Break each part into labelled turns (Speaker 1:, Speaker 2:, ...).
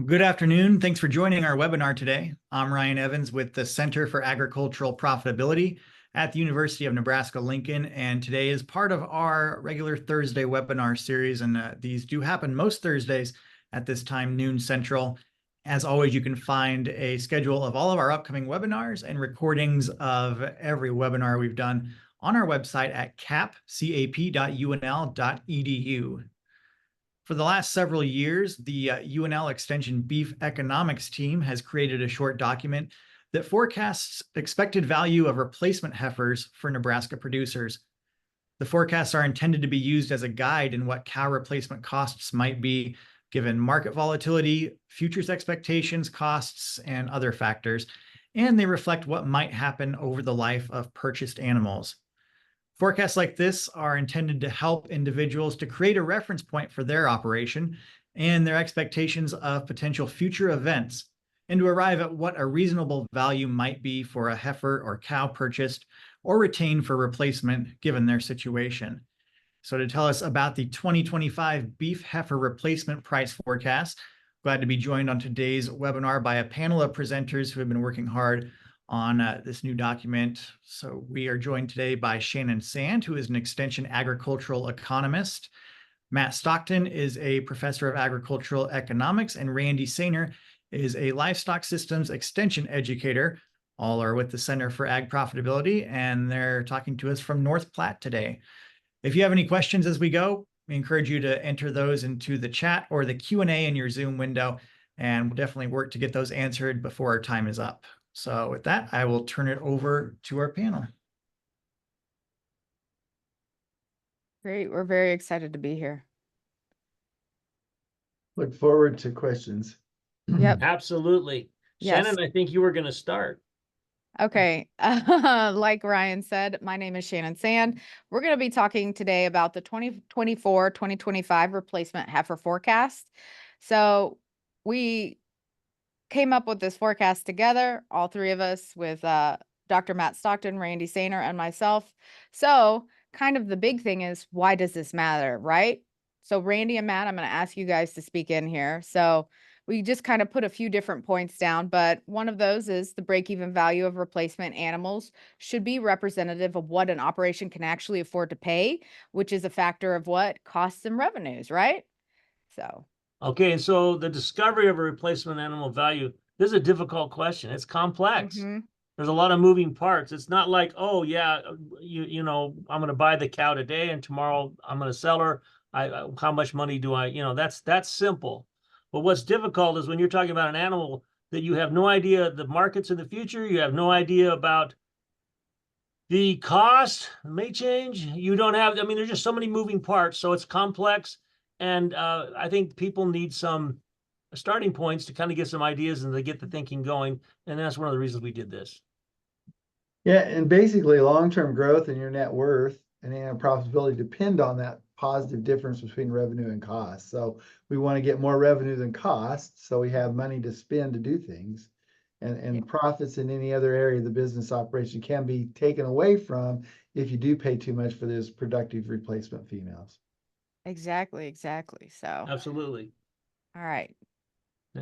Speaker 1: Good afternoon. Thanks for joining our webinar today. I'm Ryan Evans with the Center for Agricultural Profitability at the University of Nebraska-Lincoln, and today is part of our regular Thursday webinar series, and these do happen most Thursdays at this time, noon Central. As always, you can find a schedule of all of our upcoming webinars and recordings of every webinar we've done on our website at cap.unl.edu. For the last several years, the UNL Extension Beef Economics team has created a short document that forecasts expected value of replacement heifers for Nebraska producers. The forecasts are intended to be used as a guide in what cow replacement costs might be given market volatility, futures expectations, costs, and other factors, and they reflect what might happen over the life of purchased animals. Forecasts like this are intended to help individuals to create a reference point for their operation and their expectations of potential future events, and to arrive at what a reasonable value might be for a heifer or cow purchased or retained for replacement given their situation. So to tell us about the 2025 beef heifer replacement price forecast, glad to be joined on today's webinar by a panel of presenters who have been working hard on this new document. So we are joined today by Shannon, who is an extension agricultural economist. Matt Stockton is a professor of agricultural economics, and Randy Sainer is a livestock systems extension educator. All are with the Center for Ag Profitability, and they're talking to us from North Platte today. If you have any questions as we go, we encourage you to enter those into the chat or the Q&A in your Zoom window, and we'll definitely work to get those answered before our time is up. So with that, I will turn it over to our panel.
Speaker 2: Great. We're very excited to be here.
Speaker 3: Look forward to questions.
Speaker 2: Yep.
Speaker 4: Absolutely.
Speaker 2: Yes.
Speaker 4: Shannon, I think you were going to start.
Speaker 2: Okay. Like Ryan said, my name is Shannon Sand. We're going to be talking today about the 2024-2025 replacement heifer forecast. So we came up with this forecast together, all three of us, with Dr. Matt Stockton, Randy Sainer, and myself. So kind of the big thing is, why does this matter, right? So Randy and Matt, I'm going to ask you guys to speak in here. So we just kind of put a few different points down, but one of those is the break-even value of replacement animals should be representative of what an operation can actually afford to pay, which is a factor of what costs and revenues, right? So.
Speaker 4: Okay, and so the discovery of a replacement animal value, this is a difficult question. It's complex. There's a lot of moving parts. It's not like, oh yeah, you know, I'm going to buy the cow today and tomorrow I'm going to sell her. How much money do I, that's simple. But what's difficult is when you're talking about an animal that you have no idea the markets in the future, you have no idea about the cost may change. You don't have, there's just so many moving parts. So it's complex. And I think people need some starting points to kind of get some ideas and to get the thinking going. And that's one of the reasons we did this.
Speaker 3: Yeah, and basically long-term growth in your net worth and profitability depend on that positive difference between revenue and cost. So we want to get more revenue than cost, so we have money to spend to do things. And profits in any other area of the business operation can be taken away from if you do pay too much for those productive replacement females.
Speaker 2: Exactly. So.
Speaker 4: Absolutely.
Speaker 2: All right.
Speaker 4: Yeah.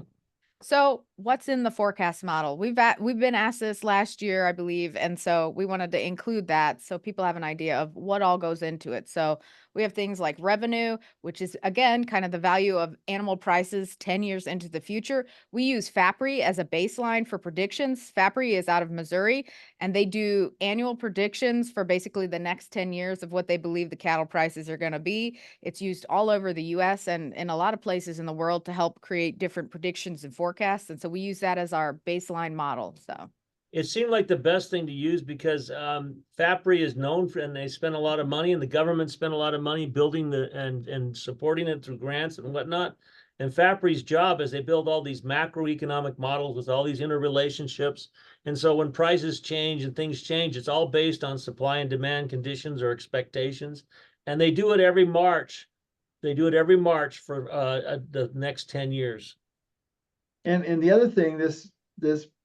Speaker 2: So what's in the forecast model? We've been asked this last year, I believe, and so we wanted to include that so people have an idea of what all goes into it. So we have things like revenue, which is, again, kind of the value of animal prices 10 years into the future. We use FAPRI as a baseline for predictions. FAPRI is out of Missouri, and they do annual predictions for basically the next 10 years of what they believe the cattle prices are going to be. It's used all over the U.S. and in a lot of places in the world to help create different predictions and forecasts. And so we use that as our baseline model. So
Speaker 4: it seemed like the best thing to use because FAPRI is known for, and they spend a lot of money, and the government spent a lot of money building and supporting it through grants and whatnot. And FAPRI's job is they build all these macroeconomic models with all these interrelationships. And so when prices change and things change, it's all based on supply and demand conditions or expectations. And they do it every March. They do it every March for the next 10 years.
Speaker 3: And the other thing this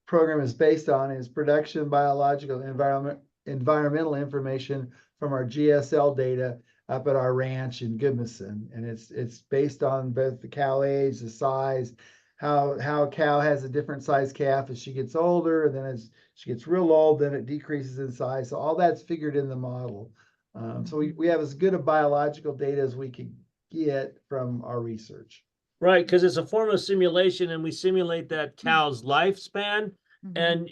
Speaker 3: program is based on is production, biological, environmental information from our GSL data up at our ranch in Goodmanson. And it's based on both the cow age, the size, how a cow has a different size calf as she gets older, and then as she gets real old, then it decreases in size. So all that's figured in the model. So we have as good a biological data as we could get from our research.
Speaker 4: Right, because it's a form of simulation, and we simulate that cow's lifespan and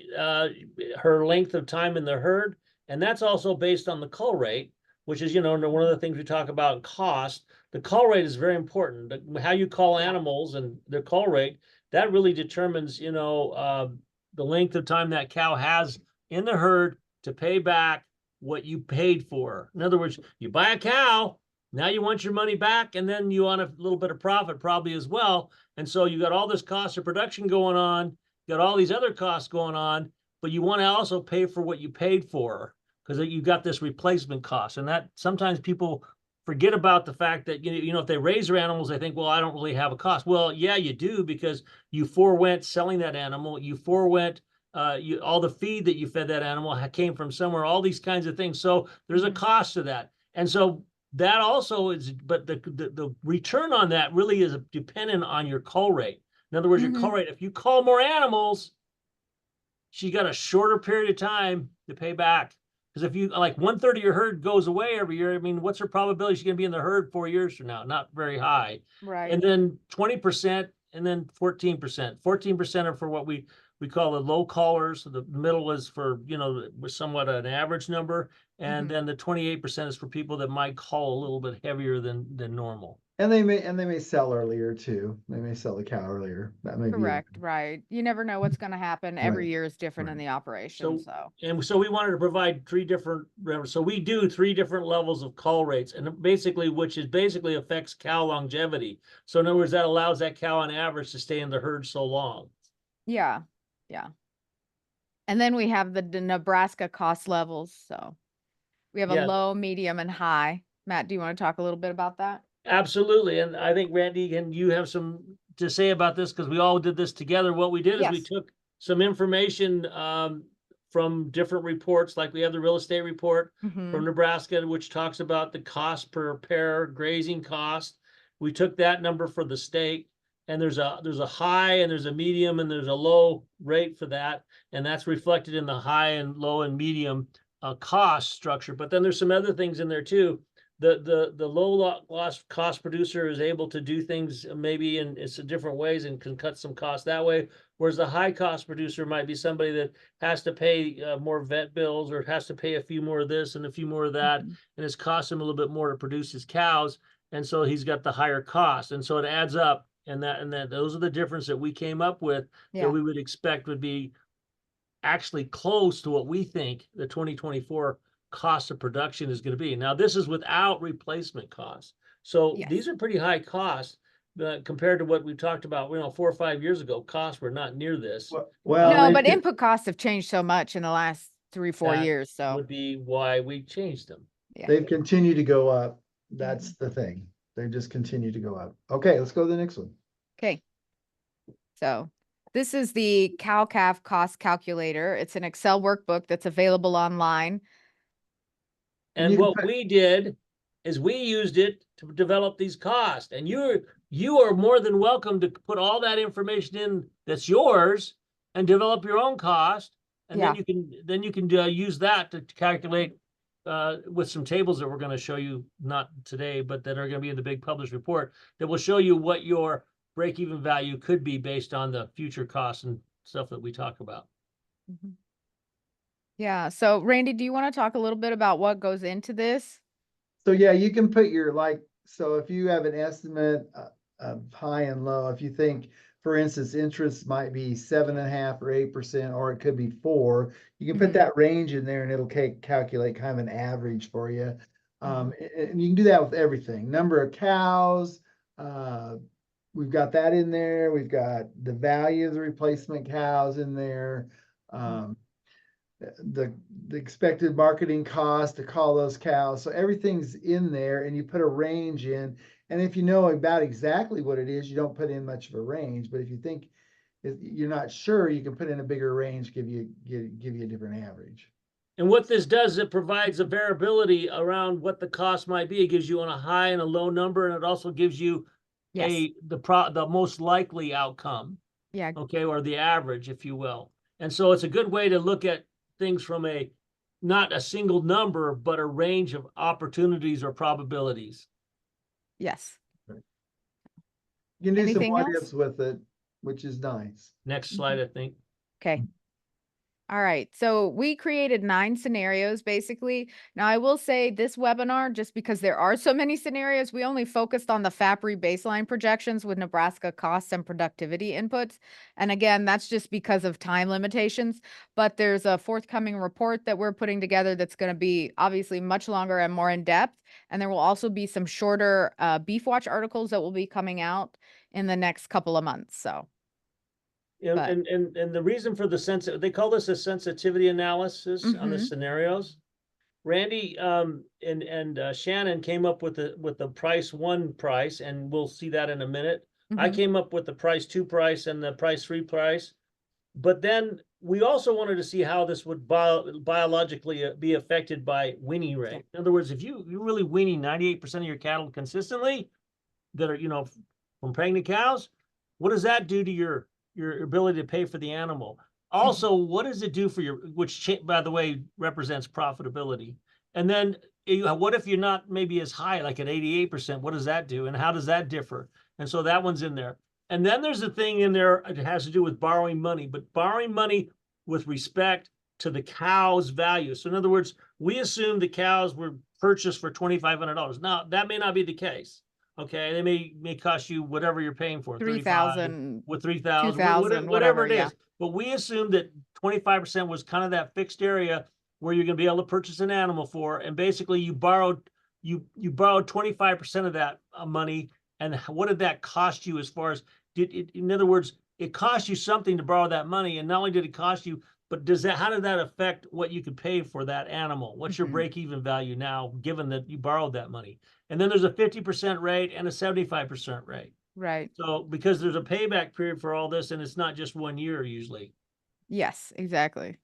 Speaker 4: her length of time in the herd. And that's also based on the cull rate, which is, one of the things we talk about cost. The cull rate is very important. How you cull animals and their cull rate, that really determines, the length of time that cow has in the herd to pay back what you paid for. In other words, you buy a cow, now you want your money back, and then you want a little bit of profit probably as well. And so you got all this cost of production going on, you got all these other costs going on, but you want to also pay for what you paid for, because you got this replacement cost. And that sometimes people forget about the fact that, if they raise their animals, they think, well, I don't really have a cost. Well, yeah, you do, because you forewent selling that animal, you forewent all the feed that you fed that animal came from somewhere, all these kinds of things. So there's a cost to that. And so that also is, but the return on that really is dependent on your cull rate. In other words, your cull rate, if you cull more animals, she got a shorter period of time to pay back. Because if you, like 1/3 of your herd goes away every year, I mean, what's her probability she's going to be in the herd 4 years from now? Not very high.
Speaker 2: Right.
Speaker 4: And then 20% and then 14%. 14% are for what we call the low callers. The middle is for, was somewhat an average number. And then the 28% is for people that might call a little bit heavier than normal.
Speaker 3: And they may sell earlier too. They may sell the cow earlier. That may
Speaker 2: Correct, right. You never know what's going to happen. Every
Speaker 3: Right,
Speaker 2: year is different in
Speaker 3: right.
Speaker 2: the operation. So
Speaker 4: And so we wanted to provide three different, so we do 3 different levels of cull rates, and basically, which is basically affects cow longevity. So in other words, that allows that cow on average to stay in the herd so long.
Speaker 2: yeah. And then we have the Nebraska cost levels. So we have a low, medium, and high. Matt, do you want to talk a little bit about that?
Speaker 4: Absolutely. And I think, Randy, and you have some to say about this, because we all did this together. What we did is we took some information from different reports, like we have the real estate report from Nebraska, which talks about the cost per pair grazing cost. We took that number for the state, and there's a high and there's a medium and there's a low rate for that. And that's reflected in the high and low and medium cost structure. But then there's some other things in there too. The low loss cost producer is able to do things maybe in different ways and can cut some costs that way. Whereas the high cost producer might be somebody that has to pay more vet bills, or has to pay a few more of this and a few more of that. And it's cost him a little bit more to produce his cows. And so he's got the higher cost. And so it adds up. And that those are the difference that we came up with that we would expect would be actually close to what we think the 2024 cost of production is going to be. Now, this is without replacement costs. So these are pretty high costs compared to what we talked about, 4 or 5 years ago. Costs were not near this.
Speaker 2: Well, no, but input costs have changed so much in the last 3 or 4 years. So
Speaker 4: would be why we changed them.
Speaker 3: They've continued to go up. That's the thing. They just continue to go up. Okay, let's go to the next one.
Speaker 2: Okay. So this is the cow-calf cost calculator. It's an Excel workbook that's available online.
Speaker 4: And what we did is we used it to develop these costs. And you are more than welcome to put all that information in that's yours and develop your own cost. And then you can use that to calculate with some tables that we're going to show you, not today, but that are going to be in the big published report, that will show you what your break-even value could be based on the future costs and stuff that we talk about.
Speaker 2: Yeah. So Randy, do you want to talk a little bit about what goes into this?
Speaker 3: So yeah, you can put your so if you have an estimate of high and low, if you think, for instance, interest might be 7.5% or 8%, or it could be 4%, you can put that range in there and it'll calculate kind of an average for you. And you can do that with everything. Number of cows, we've got that in there. We've got the value of the replacement cows in there. The expected marketing cost to call those cows. So everything's in there, and you put a range in. And if you know about exactly what it is, you don't put in much of a range. But if you think you're not sure, you can put in a bigger range, give you a different average.
Speaker 4: And what this does, it provides a variability around what the cost might be. It gives you on a high and a low number, and it also gives you
Speaker 2: Yes.
Speaker 4: the most likely outcome,
Speaker 2: Yeah.
Speaker 4: okay, or the average, if you will. And so it's a good way to look at things from not a single number, but a range of opportunities or probabilities.
Speaker 2: Yes.
Speaker 3: You can do some
Speaker 2: Anything
Speaker 3: what
Speaker 2: else?
Speaker 3: ifs with it, which is nice.
Speaker 4: Next slide, I think.
Speaker 2: Okay. All right. So we created 9 scenarios basically. Now I will say this webinar, just because there are so many scenarios, we only focused on the FAPRI baseline projections with Nebraska costs and productivity inputs. And again, that's just because of time limitations, but there's a forthcoming report that we're putting together that's going to be obviously much longer and more in depth. And there will also be some shorter Beef Watch articles that will be coming out in the next couple of months. So But-
Speaker 4: And the reason for the they call this a sensitivity analysis on the
Speaker 2: Mhm.
Speaker 4: scenarios. Randy and Shannon came up with the price 1 price, and we'll see that in a minute. I
Speaker 2: Mhm.
Speaker 4: came up with the price 2 price and the price 3 price. But then we also wanted to see how this would biologically be affected by weaning rate. In other words, if you're really weaning 98% of your cattle consistently that are, from pregnant cows, what does that do to your ability to pay for the animal? Also, what does it do for which by the way represents profitability? And then what if you're not maybe as high, like at 88%? What does that do? And how does that differ? And so that one's in there. And then there's a thing in there, it has to do with borrowing money, but borrowing money with respect to the cow's value. So in other words, we assume the cows were purchased for $2,500. Now, that may not be the case. Okay, they may cost you whatever you're paying for,
Speaker 2: 3,000,
Speaker 4: with 3,000,
Speaker 2: 2,000,
Speaker 4: whatever it
Speaker 2: yeah.
Speaker 4: is. But we assumed that 25% was kind of that fixed area where you're going to be able to purchase an animal for, and basically you borrowed 25% of that money. And what did that cost you as far as in other words, it cost you something to borrow that money, and not only did it cost you, but how did that affect what you could pay for that animal? What's your break-even value now, given that you borrowed that money? And then there's a 50% rate and a 75% rate.
Speaker 2: Right.
Speaker 4: So because there's a payback period for all this, and it's not just 1 year usually.
Speaker 2: Yes, exactly.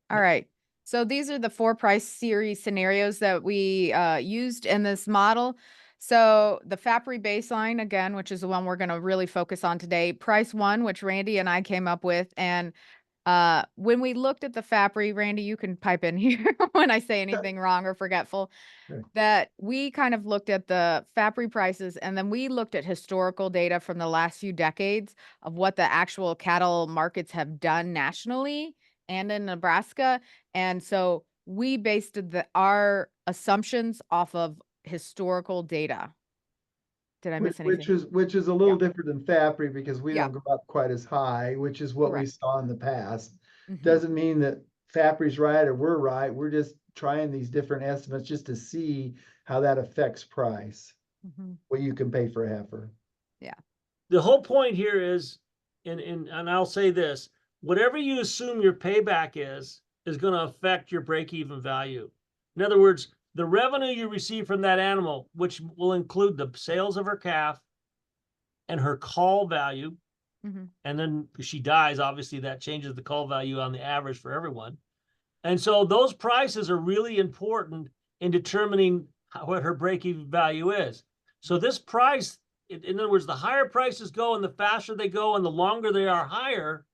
Speaker 2: All right. So these are the 4 price series scenarios that we used in this model. So the FAPRI baseline, again, which is the one we're going to really focus on today, price 1, which Randy and I came up with. And when we looked at the FAPRI, Randy, you can pipe in here when I say anything wrong or forgetful, that we kind of looked at the FAPRI prices, and then we looked at historical data from the last few decades of what the actual cattle markets have done nationally and in Nebraska. And so we based our assumptions off of historical data. Did I miss anything?
Speaker 3: Which is a little different than FAPRI because we
Speaker 2: Yeah.
Speaker 3: don't go up quite as high, which is what we
Speaker 2: Correct.
Speaker 3: saw in the past.
Speaker 2: Mhm.
Speaker 3: Doesn't mean that FAPRI's right or we're right. We're just trying these different estimates just to see how that affects price,
Speaker 2: Mhm.
Speaker 3: what you can pay for a heifer.
Speaker 4: The whole point here is, and I'll say this, whatever you assume your payback is going to affect your break-even value. In other words, the revenue you receive from that animal, which will include the sales of her calf and her call value,
Speaker 2: Mhm.
Speaker 4: and then if she dies, obviously that changes the call value on the average for everyone. And so those prices are really important in determining what her break-even value is. So this price, in other words, the higher prices go and the faster they go and the longer they are higher,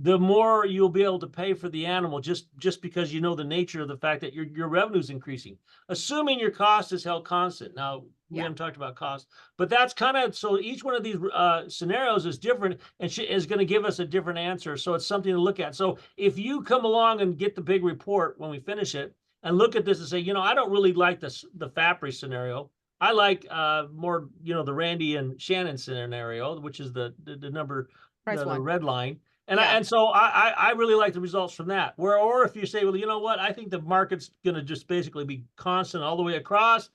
Speaker 4: the more you'll be able to pay for the animal, just because you know the nature of the fact that your revenue is increasing, assuming your cost is held constant. Now, we haven't talked about cost, but that's kind of, so each one of these scenarios is different and is going to give us a different answer. So it's something to look at. So if you come along and get the big report when we finish it and look at this and say, I don't really like the FAPRI scenario. I like more, the Randy and Shannon scenario, which is the number, the red line. And so I really like the results from that. Or if you say, well, you know what, I think the market's going to just basically be constant all the way across,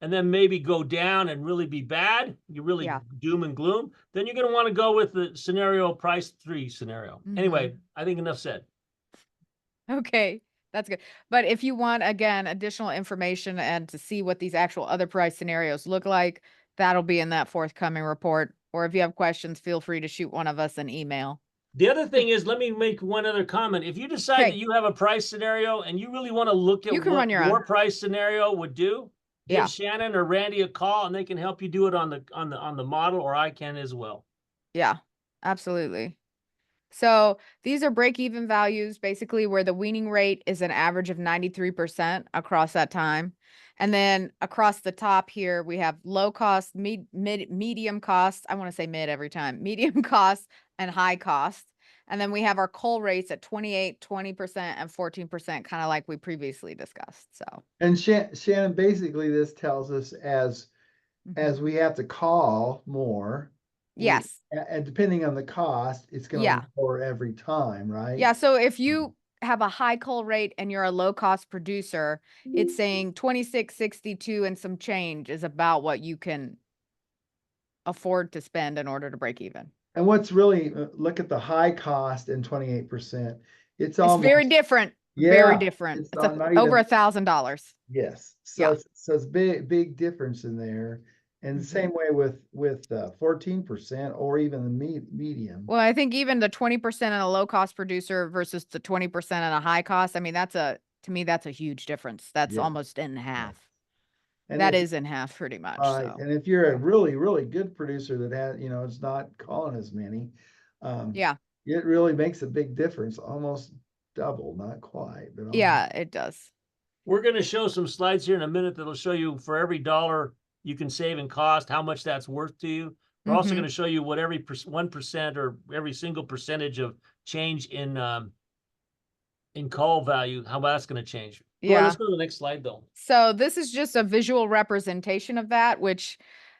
Speaker 4: and then maybe go down and really be bad, you really doom and gloom, then you're going to want to go with the scenario price 3 scenario.
Speaker 2: Mm-hmm.
Speaker 4: Anyway, I think enough said.
Speaker 2: Okay, that's good. But if you want, again, additional information and to see what these actual other price scenarios look like, that'll be in that forthcoming report. Or if you have questions, feel free to shoot one of us an email.
Speaker 4: The other thing is, let me make one other comment. If you decide that you have a price scenario and you really want to look at what your price scenario would do,
Speaker 2: Yeah.
Speaker 4: give Shannon or Randy a call and they can help you do it on the model, or I can as well.
Speaker 2: Yeah, absolutely. So these are break-even values, basically where the weaning rate is an average of 93% across that time. And then across the top here, we have low cost, medium cost. I want to say mid every time, medium cost and high cost. And then we have our cull rates at 28, 20%, and 14%, kind of like we previously discussed. So,
Speaker 3: And Shannon, basically this tells us as we have to call more.
Speaker 2: yes.
Speaker 3: And depending on the cost, it's going to
Speaker 2: Yeah.
Speaker 3: be lower every time, right?
Speaker 2: Yeah. So if you have a high cull rate and you're a low cost producer, it's saying 26.62 and some change is about what you can afford to spend in order to break even.
Speaker 3: And what's really, look at the high cost and 28%. It's
Speaker 2: It's
Speaker 3: almost
Speaker 2: very different.
Speaker 3: Yeah,
Speaker 2: Very different.
Speaker 3: it's
Speaker 2: It's
Speaker 3: not
Speaker 2: over
Speaker 3: even-
Speaker 2: $1,000.
Speaker 3: yes.
Speaker 2: Yeah.
Speaker 3: So it's big difference in there. And the same way with 14% or even the medium.
Speaker 2: Well, I think even the 20% in a low cost producer versus the 20% in a high cost, I mean, to me, that's a huge difference. That's
Speaker 3: Yeah.
Speaker 2: almost in half.
Speaker 3: And
Speaker 2: That
Speaker 3: if-
Speaker 2: is in half pretty much.
Speaker 3: Right,
Speaker 2: So,
Speaker 3: and if you're a really good producer that has, it's not calling as many,
Speaker 2: yeah.
Speaker 3: it really makes a big difference, almost double, not quite, but almost.
Speaker 2: Yeah, it does.
Speaker 4: We're going to show some slides here in a minute that'll show you for every dollar you can save in cost, how much that's worth to you. We're also going to show you what every 1% or every single percentage of change in call value, how that's going to change. Go ahead,
Speaker 2: Yeah.
Speaker 4: let's go to the next slide though.
Speaker 2: So this is just a visual representation of that, which,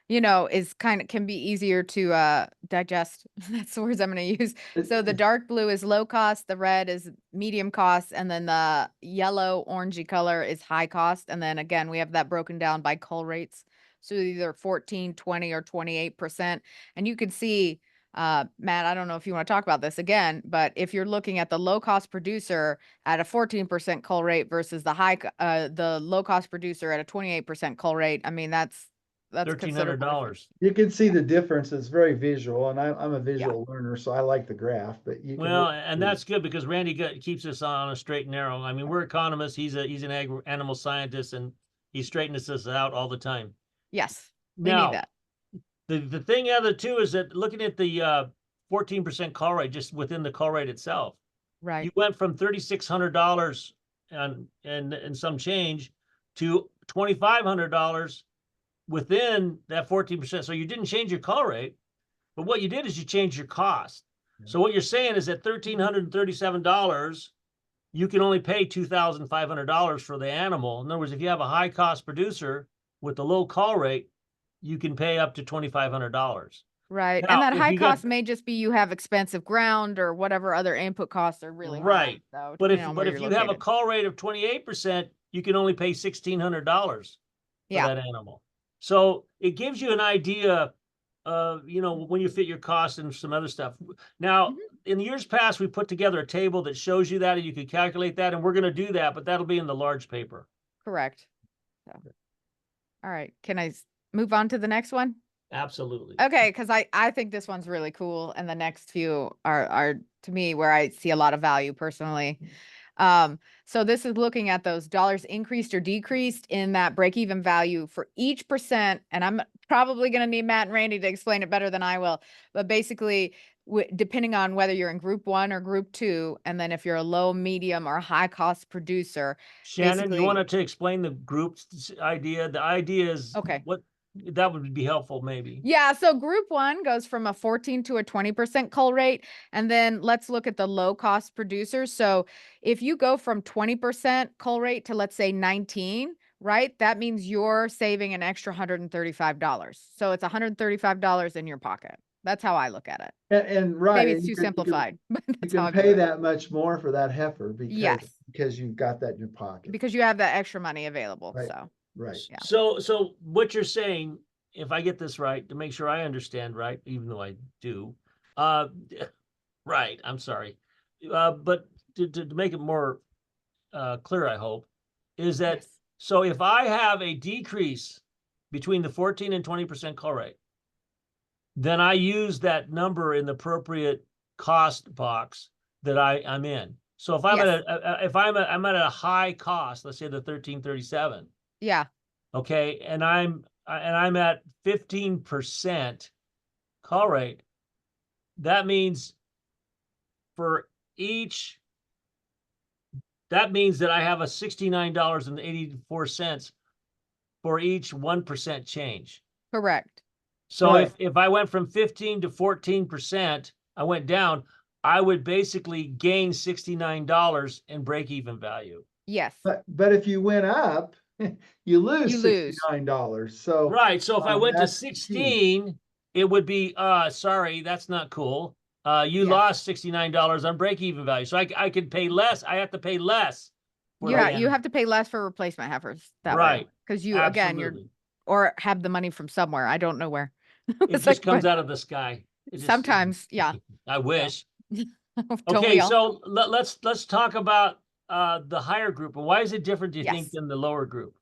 Speaker 2: is can be easier to digest. That's the words I'm going to use. So the dark blue is low cost, the red is medium cost, and then the yellow orangey color is high cost. And then again, we have that broken down by cull rates. So either 14, 20, or 28%. And you can see, Matt, I don't know if you want to talk about this again, but if you're looking at the low cost producer at a 14% cull rate versus the low cost producer at a 28% cull rate, I mean, that's considerable difference.
Speaker 4: $1,300.
Speaker 3: You can see the difference, it's very visual, and I'm a visual learner, so I like the graph, but you can.
Speaker 4: Well, and that's good because Randy keeps us on a straight and narrow. I mean, we're economists. He's an animal scientist, and he straightens us out all the time.
Speaker 2: Yes, we
Speaker 4: Now,
Speaker 2: need that.
Speaker 4: the thing other too is that looking at the 14% call rate just within the call rate itself,
Speaker 2: Right.
Speaker 4: you went from $3,600 and some change to $2,500 within that 14%. So you didn't change your call rate, but what you did is you changed your cost. So what you're saying is that $1,337, you can only pay $2,500 for the animal. In other words, if you have a high cost producer with the low call rate, you can pay up to $2,500.
Speaker 2: Right.
Speaker 4: Now,
Speaker 2: And that
Speaker 4: if
Speaker 2: high
Speaker 4: you got-
Speaker 2: cost may just be you have expensive ground or whatever other input costs are really high.
Speaker 4: Right.
Speaker 2: So
Speaker 4: But
Speaker 2: depending on where
Speaker 4: if
Speaker 2: you're
Speaker 4: you have a
Speaker 2: located.
Speaker 4: call rate of 28%, you can only pay $1,600 for
Speaker 2: Yeah.
Speaker 4: that animal. So it gives you an idea of, when you fit your costs and some other stuff. Now, in the years past, we put together a table that shows you that, and you can calculate that, and we're going to do that, but that'll be in the large paper.
Speaker 2: Correct. So. All right. Can I move on to the next one?
Speaker 4: Absolutely.
Speaker 2: Okay, because I think this one's really cool, and the next few are to me where I see a lot of value personally. So this is looking at those dollars increased or decreased in that break-even value for each percent, and I'm probably going to need Matt and Randy to explain it better than I will. But basically, depending on whether you're in group 1 or group 2, and then if you're a low, medium, or high cost producer.
Speaker 4: Shannon, you wanted to explain the group's idea? The idea is
Speaker 2: Okay.
Speaker 4: what that would be helpful, maybe.
Speaker 2: Yeah, so group 1 goes from a 14 to a 20% cull rate. And then let's look at the low cost producers. So if you go from 20% cull rate to, let's say, 19, right? That means you're saving an extra $135. So it's $135 in your pocket. That's how I look at it.
Speaker 3: And right.
Speaker 2: Maybe it's too simplified, but
Speaker 3: You
Speaker 2: that's how I
Speaker 3: can pay
Speaker 2: view it.
Speaker 3: that much more for that heifer
Speaker 2: Yes.
Speaker 3: because you've got that in your pocket.
Speaker 2: Because you have that extra money available.
Speaker 3: Right.
Speaker 2: So
Speaker 3: Right.
Speaker 2: Yeah.
Speaker 4: So what you're saying, if I get this right, to make sure I understand right, even though I do, right, I'm sorry. But to make it more clear, I hope, is that,
Speaker 2: yes.
Speaker 4: so if I have a decrease between the 14 and 20% call rate, then I use that number in the appropriate cost box that I'm in. So if I'm
Speaker 2: Yes.
Speaker 4: I'm at a high cost, let's say the 1337,
Speaker 2: Yeah.
Speaker 4: okay, and I'm at 15% call rate, that means for each, that means that I have a $69.84 for each 1% change.
Speaker 2: Correct.
Speaker 4: So
Speaker 3: Right.
Speaker 4: if I went from 15 to 14%, I went down, I would basically gain $69 in break-even value.
Speaker 2: Yes.
Speaker 3: But if you went up, you lose
Speaker 2: You lose.
Speaker 3: $69. So
Speaker 4: Right. So if I went to
Speaker 3: that's key.
Speaker 4: 16, it would be sorry, that's not cool. You
Speaker 2: Yes.
Speaker 4: lost $69 on break-even value. So I could pay less. I have to pay less. for
Speaker 2: Yeah,
Speaker 4: the
Speaker 2: you
Speaker 4: end.
Speaker 2: have to pay less for replacement heifers that way.
Speaker 4: Right.
Speaker 2: Because you, again,
Speaker 4: Absolutely.
Speaker 2: or have the money from somewhere. I don't know where.
Speaker 4: It
Speaker 2: It's
Speaker 4: just
Speaker 2: like,
Speaker 4: comes
Speaker 2: but
Speaker 4: out of the sky. It just-
Speaker 2: sometimes, yeah.
Speaker 4: I wish.
Speaker 2: Don't
Speaker 4: Okay,
Speaker 2: we all?
Speaker 4: so let's talk about the higher group. And why is it different, do you think,
Speaker 2: Yes.
Speaker 4: than the lower group?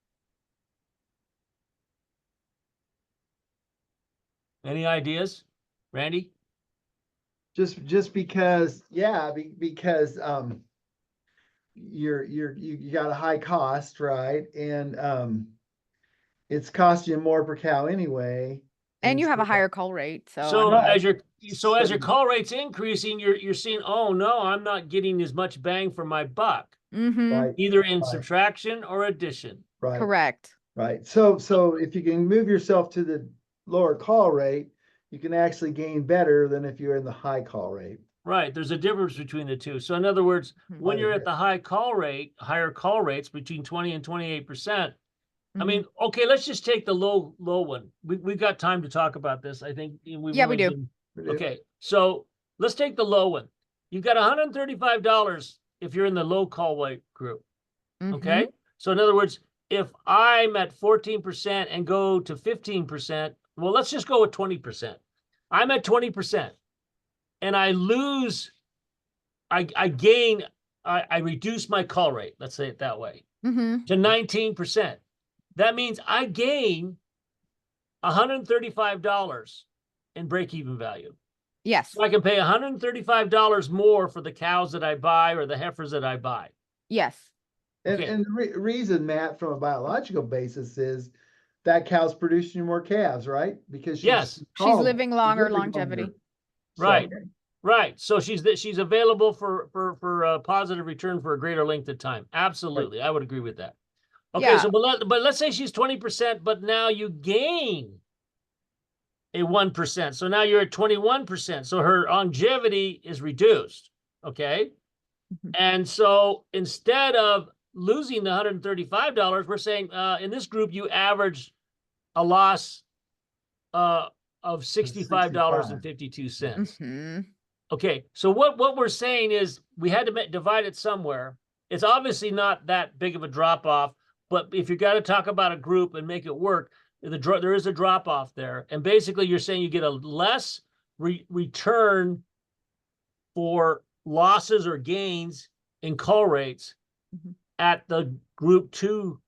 Speaker 4: Any ideas, Randy?
Speaker 3: Just because, yeah, because you got a high cost, right? And it's costing you more per cow anyway.
Speaker 2: And you have a
Speaker 3: so-
Speaker 2: higher call rate. So,
Speaker 4: So
Speaker 2: I mean,
Speaker 4: as your
Speaker 3: So-
Speaker 4: call rate's increasing, you're seeing, oh no, I'm not getting as much bang for my buck,
Speaker 3: Right,
Speaker 4: either in
Speaker 3: Right.
Speaker 4: subtraction or addition.
Speaker 3: right,
Speaker 2: correct.
Speaker 3: right. So if you can move yourself to the lower call rate, you can actually gain better than if you're in the high call rate.
Speaker 4: Right. There's a difference between the two. So in other words,
Speaker 2: Mhm.
Speaker 4: when
Speaker 3: Quite a
Speaker 4: you're at
Speaker 3: bit.
Speaker 4: the higher call rates between 20 and 28%. I
Speaker 2: Mhm.
Speaker 4: mean, okay, let's just take the low one. We've got time to talk about this. I think we've
Speaker 2: Yeah, we
Speaker 4: only
Speaker 2: do.
Speaker 4: been-
Speaker 3: We do.
Speaker 4: Okay, so let's take the low one. You've got $135 if you're in the low call rate group.
Speaker 2: Mhm.
Speaker 4: Okay. So in other words, if I'm at 14% and go to 15%, well, let's just go with 20%. I'm at 20% and I lose, I reduce my call rate, let's say it that way,
Speaker 2: Mhm.
Speaker 4: to 19%. That means I gain $135 in break-even value.
Speaker 2: Yes.
Speaker 4: So I can pay $135 more for the cows that I buy or the heifers that I buy.
Speaker 2: Yes.
Speaker 3: And,
Speaker 4: Okay.
Speaker 3: and the reason, Matt, from a biological basis is that cow's producing more calves, right? Because
Speaker 4: Yes.
Speaker 2: She's
Speaker 3: called-
Speaker 2: living
Speaker 3: she's
Speaker 2: longer,
Speaker 3: living
Speaker 2: longevity.
Speaker 3: longer.
Speaker 4: Right.
Speaker 3: So,
Speaker 4: Right. So she's available for a positive return for a greater length of time. Absolutely. I would agree with that. Okay,
Speaker 2: Yeah.
Speaker 4: so but let's say she's 20%, but now you gain a 1%. So now you're at 21%. So her longevity is reduced. Okay.
Speaker 2: Mhm.
Speaker 4: And so instead of losing the $135, we're saying in this group you average a loss of $65.52.
Speaker 2: Mhm.
Speaker 4: Okay, so what we're saying is we had to divide it somewhere. It's obviously not that big of a drop off, but if you got to talk about a group and make it work, there is a drop off there. And basically, you're saying you get a less return for losses or gains in call rates
Speaker 2: Mhm.
Speaker 4: at the group two,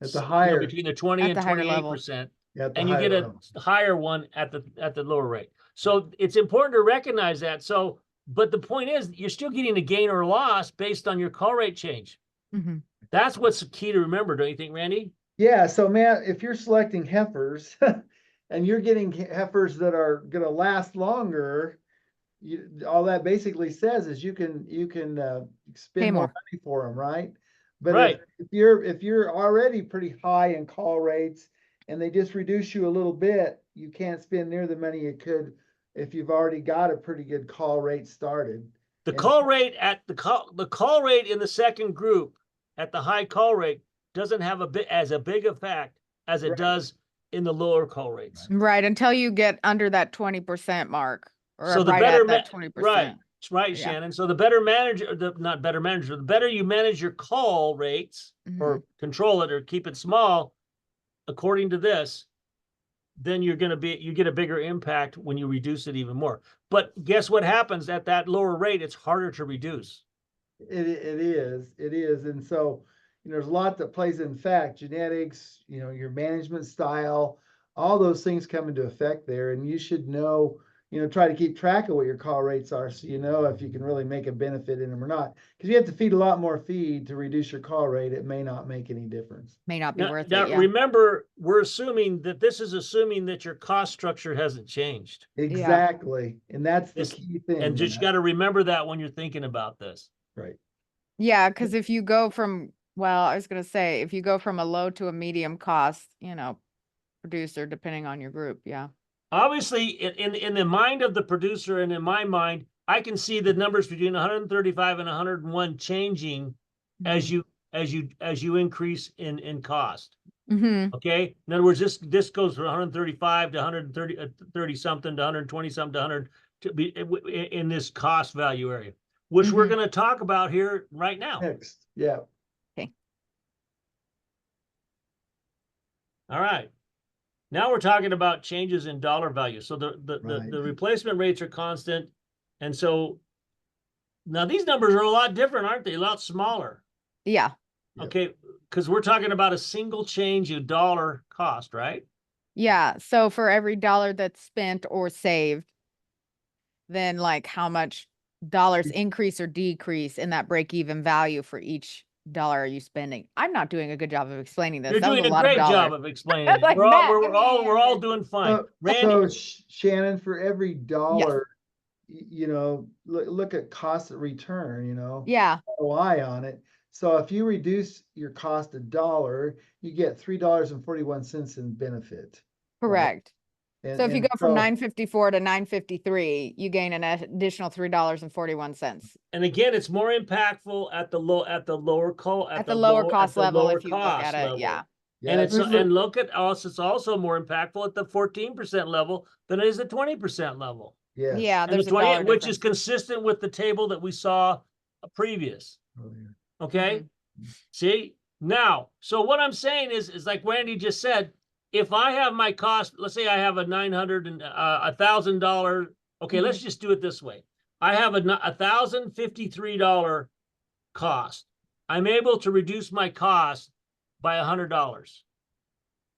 Speaker 3: at the higher,
Speaker 4: between the 20
Speaker 2: At
Speaker 4: and
Speaker 2: the higher level.
Speaker 4: 28%.
Speaker 3: at the
Speaker 4: And you
Speaker 3: higher
Speaker 4: get a
Speaker 3: level.
Speaker 4: higher one at the lower rate. So it's important to recognize that. So, but the point is, you're still getting a gain or loss based on your call rate change.
Speaker 2: Mhm.
Speaker 4: That's what's key to remember, don't you think, Randy?
Speaker 3: Yeah, so Matt, if you're selecting heifers and you're getting heifers that are gonna last longer, all that basically says is you can spend
Speaker 2: Pay
Speaker 3: more
Speaker 2: more.
Speaker 3: money for them, right? But
Speaker 4: Right.
Speaker 3: if you're already pretty high in call rates and they just reduce you a little bit, you can't spend near the money you could if you've already got a pretty good call rate started.
Speaker 4: The
Speaker 3: And-
Speaker 4: call rate at the call rate in the second group at the high call rate doesn't have as big effect as it
Speaker 3: Right.
Speaker 4: does in the lower call rates.
Speaker 2: Right. Until you get under that 20% mark, or
Speaker 4: So the
Speaker 2: right
Speaker 4: better
Speaker 2: at that 20%.
Speaker 4: right,
Speaker 2: Yeah.
Speaker 4: Shannon. So the better manager, not better manager, the better you manage your call rates or control it or keep it small, according to this, then you get a bigger impact when you reduce it even more. But guess what happens at that lower rate? It's harder to reduce.
Speaker 3: It is. And so, there's a lot that plays in fact, genetics, your management style, all those things come into effect there. And you should know try to keep track of what your call rates are, so you know if you can really make a benefit in them or not. Because you have to feed a lot more feed to reduce your call rate. It may not make any difference.
Speaker 2: May not be worth
Speaker 4: Now
Speaker 2: it. Yeah.
Speaker 4: remember, we're assuming that this is assuming that your cost structure hasn't changed.
Speaker 3: Exactly. And that's the
Speaker 4: This-
Speaker 3: key thing.
Speaker 4: And just got to remember that when you're thinking about this.
Speaker 3: Right.
Speaker 2: Yeah, because if you go from, well, I was gonna say, if you go from a low to a medium cost, producer, depending on your group, yeah.
Speaker 4: Obviously, in the mind of the producer and in my mind, I can see the numbers between 135 and 101 changing as you increase in cost.
Speaker 2: Mm-hmm.
Speaker 4: Okay. In other words, this goes from 135 to 130 30 something to 120 something to 100 to be in this cost value area, which we're
Speaker 2: Mhm.
Speaker 4: going to talk about here right now.
Speaker 3: Next. Yeah.
Speaker 2: Okay.
Speaker 4: All right. Now we're talking about changes in dollar value. So
Speaker 3: Right.
Speaker 4: the replacement rates are constant. And so now these numbers are a lot different, aren't they? A lot smaller.
Speaker 2: Yeah.
Speaker 3: Yep.
Speaker 4: Okay. Because we're talking about a single change in dollar cost, right?
Speaker 2: Yeah. So for every dollar that's spent or saved, then like how much dollars increase or decrease in that break even value for each dollar are you spending? I'm not doing a good job of explaining this.
Speaker 4: You're
Speaker 2: That was
Speaker 4: doing a
Speaker 2: lot of
Speaker 4: great job
Speaker 2: dollars.
Speaker 4: of explaining it.
Speaker 2: Like,
Speaker 4: We're
Speaker 2: Matt,
Speaker 4: all,
Speaker 2: give me the
Speaker 4: we're all
Speaker 2: answer.
Speaker 4: doing fine.
Speaker 3: So,
Speaker 4: Randy,
Speaker 3: Shannon, for every dollar, look at cost of return,
Speaker 2: Yeah.
Speaker 3: ROI on it. So if you reduce your cost $1, you get $3.41 in benefit.
Speaker 2: Correct.
Speaker 3: And,
Speaker 2: So if you
Speaker 3: and
Speaker 2: go from
Speaker 3: so-
Speaker 2: 954 to 953, you gain an additional $3.41
Speaker 4: and again, it's more impactful at the lower cost
Speaker 2: at the lower cost level. If you look
Speaker 4: cost
Speaker 2: at it,
Speaker 4: level.
Speaker 2: yeah.
Speaker 3: yeah,
Speaker 4: And it's
Speaker 3: this is a-
Speaker 4: and look at us, it's also more impactful at the 14% level than it is the 20% level.
Speaker 3: yes.
Speaker 2: Yeah,
Speaker 4: And
Speaker 2: there's
Speaker 4: the
Speaker 2: a dollar
Speaker 4: 20, which is
Speaker 2: difference.
Speaker 4: consistent with the table that we saw previous.
Speaker 3: Earlier.
Speaker 4: Okay. See now, so what I'm saying is like Randy just said, if I have my cost, let's say I have a $900 and $1,000. Okay, let's just do it this way. I have a $1,053 cost. I'm able to reduce my cost by $100.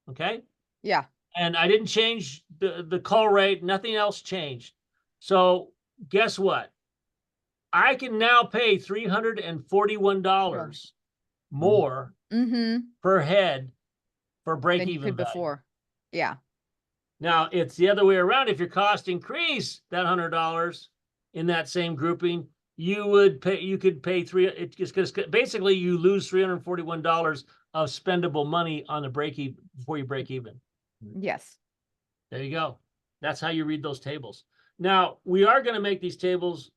Speaker 4: Okay.
Speaker 2: Yeah.
Speaker 4: And I didn't change the call rate. Nothing else changed. So guess what? I can now pay $341 more
Speaker 2: Mm-hmm.
Speaker 4: per head for break
Speaker 2: Than you
Speaker 4: even
Speaker 2: could
Speaker 4: value.
Speaker 2: before. Yeah.
Speaker 4: Now it's the other way around. If your cost increase that $100 in that same grouping, you could pay because basically you lose $341 of spendable money on the break even before you break even.
Speaker 2: Yes.
Speaker 4: There you go. That's how you read those tables. Now we are going to make these tables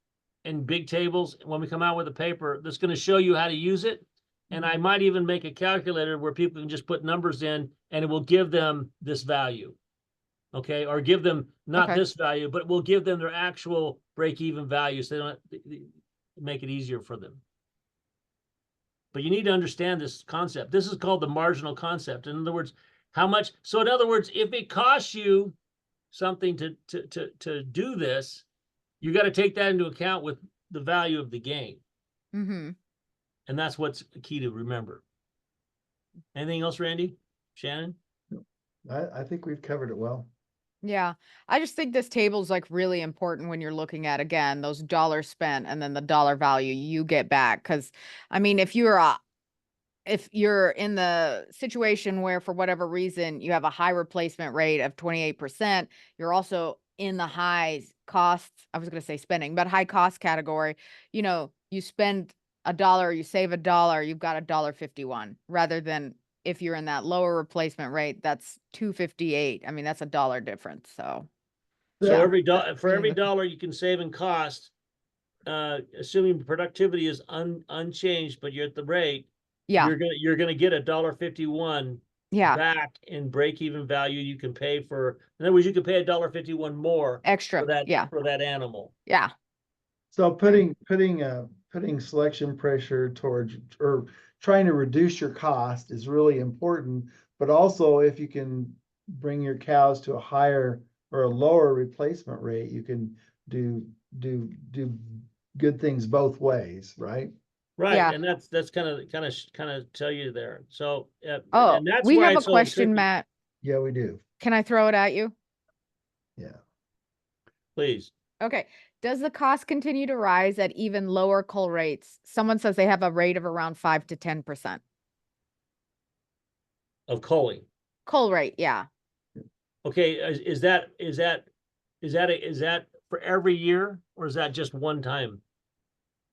Speaker 4: in big tables when we come out with a paper that's going to show you how to use it. And I might even make a calculator where people can just put numbers in and it will give them this value. Okay. Or give them not this value, but we'll give them their actual break-even value. So they don't make it easier for them. But you need to understand this concept. This is called the marginal concept. In other words, how much, so in other words, if it costs you something to do this, you got to take that into account with the value of the gain.
Speaker 2: Mm-hmm.
Speaker 4: And that's what's key to remember. Anything else, Randy? Shannon?
Speaker 3: I think we've covered it well.
Speaker 2: Yeah. I just think this table is like really important when you're looking at, again, those dollars spent and then the dollar value you get back. Cause I mean, if you're in the situation where for whatever reason you have a high replacement rate of 28%, you're also in the high costs, I was going to say spending, but high cost category, you spend $1, you save $1, you've got $1.51 rather than if you're in that lower replacement rate, that's $2.58. I mean, that's $1 difference. So
Speaker 4: So
Speaker 2: yeah.
Speaker 4: every dollar you can save in cost, assuming productivity is unchanged, but you're at the rate,
Speaker 2: Yeah.
Speaker 4: you're gonna get $1.51
Speaker 2: Yeah.
Speaker 4: back in break-even value you can pay for. In other words, you can pay $1.51 more
Speaker 2: Extra.
Speaker 4: for that
Speaker 2: Yeah.
Speaker 4: for that animal.
Speaker 2: Yeah.
Speaker 3: So putting selection pressure towards or trying to reduce your cost is really important, but also if you can bring your cows to a higher or a lower replacement rate, you can do good things both ways, right?
Speaker 4: Right,
Speaker 2: Yeah.
Speaker 4: and that's kind of tell you there. So
Speaker 2: Oh,
Speaker 4: and that's
Speaker 2: we
Speaker 4: why
Speaker 2: have a
Speaker 4: it's so
Speaker 2: question,
Speaker 4: tricky.
Speaker 2: Matt.
Speaker 3: Yeah, we do.
Speaker 2: Can I throw it at you?
Speaker 3: Yeah.
Speaker 4: Please.
Speaker 2: Okay. Does the cost continue to rise at even lower cull rates? Someone says they have a rate of around 5 to 10%.
Speaker 4: Of culling.
Speaker 2: Cull rate, yeah.
Speaker 4: Okay, is that for every year, or is that just one time?